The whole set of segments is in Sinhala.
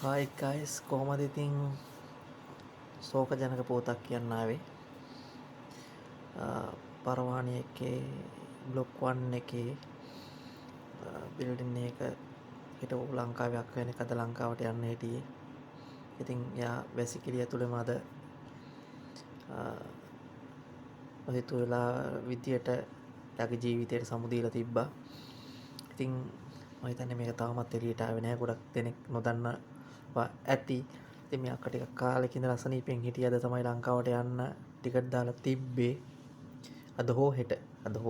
හායි ගයිස් කොහමද ඉතින් ශෝකජනක පුවතක් කියන්න ආවේ පරවාණි එකේ බ්ලොක් 1 එකේ බිල්ඩින් එක හිටපු ලංකාවේ අක්ක කෙනෙක් අද ලංකාවට යන්න හිටියේ. ඉතින් එයා වැසිකිළිය ඇතුළේම අද ඔහිතු වෙලා විදියට එයාගේ ජීවිතයට සමු දීලා තිබ්බා. ඉතින් මම හිතන්නේ මේක තාමත් එළියට ආවේ නැහැ. ගොඩක් දෙනෙක් නොදන්නවා ඇති. ඉතින් මේ අක්ක ටිකක් කාලෙක ඉඳලා අසනීපෙන් හිටියද තමයි ලංකාවට යන්න ටිකට් දාලා තිබ්බේ. අද හෝ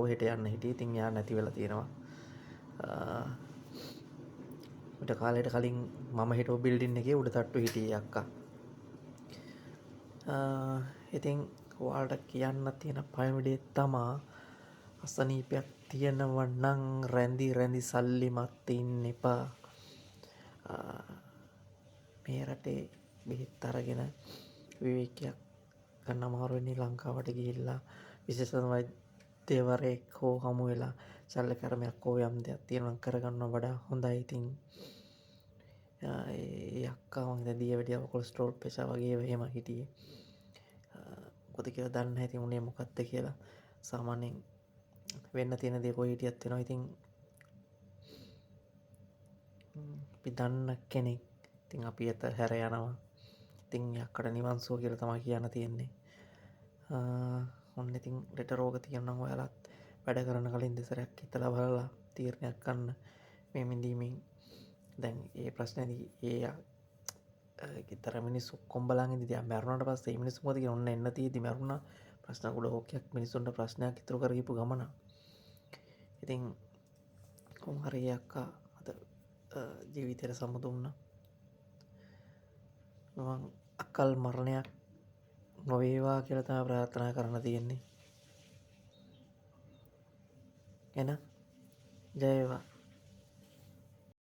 හෙට යන්න හිටියේ. ඉතින් යා නැති වෙලා තියෙනවා. ඊට කාලෙට කලින් මම හිටපු බිල්ඩින් එකේ උඩ තට්ටු හිටියේ අක්කා. ඉතින් ඔයාලට කියන්න තියෙන පළවෙනි දේ තමා අසනීපයක් තියෙනවා නම් රැඳි සල්ලිමත් ඉන්න එපා. මේ රටේ බෙහෙත් අරගෙන විවේකයක් ගන්න අමාරු වෙන්නේ ලංකාවට ගිහිල්ලා විශේෂම වෛද්‍යවරයෙක් හෝ හමු වෙලා සල්ලි කර්මයක් හෝ යම් දෙයක් තියෙනවා කරගන්න වඩා හොඳයි. ඉතින් ඒ අක්කා මං දැන් දියවැඩියාව කොලෙස්ටරෝල් ප්‍රෙෂර් වගේ එහෙම හිටියේ. මොකද කියලා දන්නේ නැහැ. ඉතින් උනේ මොකක්ද කියලා. සාමාන්‍යයෙන් වෙන්න තියෙන දේ කොයි හිටියත් වෙනවා. ඉතින් අපි දන්න කෙනෙක්. ඉතින් අපි එත හැර යනවා. ඉතින් යක්කට නිවන් සුව කියලා තමයි කියන්න තියෙන්නේ. ඔන්න ඉතින් ලෙඩ රෝග තියෙනවා නම් ඔයාලත් වැඩ කරන කලින් දෙසරයක් හිතලා බලලා තීරණයක් ගන්න. මේ මිදීමෙන් දැන් ඒ ප්‍රශ්නේදී ගිතර මිනිස්සු කොම්බලන් ඉඳි දැන් මැරුණාට පස්සේ මේ මිනිස්සු මොකද කියන්නේ ඔන්න එන්න තියෙදි මැරුණා ප්‍රශ්න ගොඩෝක්යක් මිනිස්සුන්ට ප්‍රශ්නයක් ඉතුරු කරගිපු ගමන. ඉතින් කොහොම හරි අක්කා අද ජීවිතේට සමු දුන්නා. මම අකල් මරණයක් නොවේවා කියලා තමයි ප්‍රාර්ථනා කරන්න තියෙන්නේ. එහෙනම් ජය වේවා.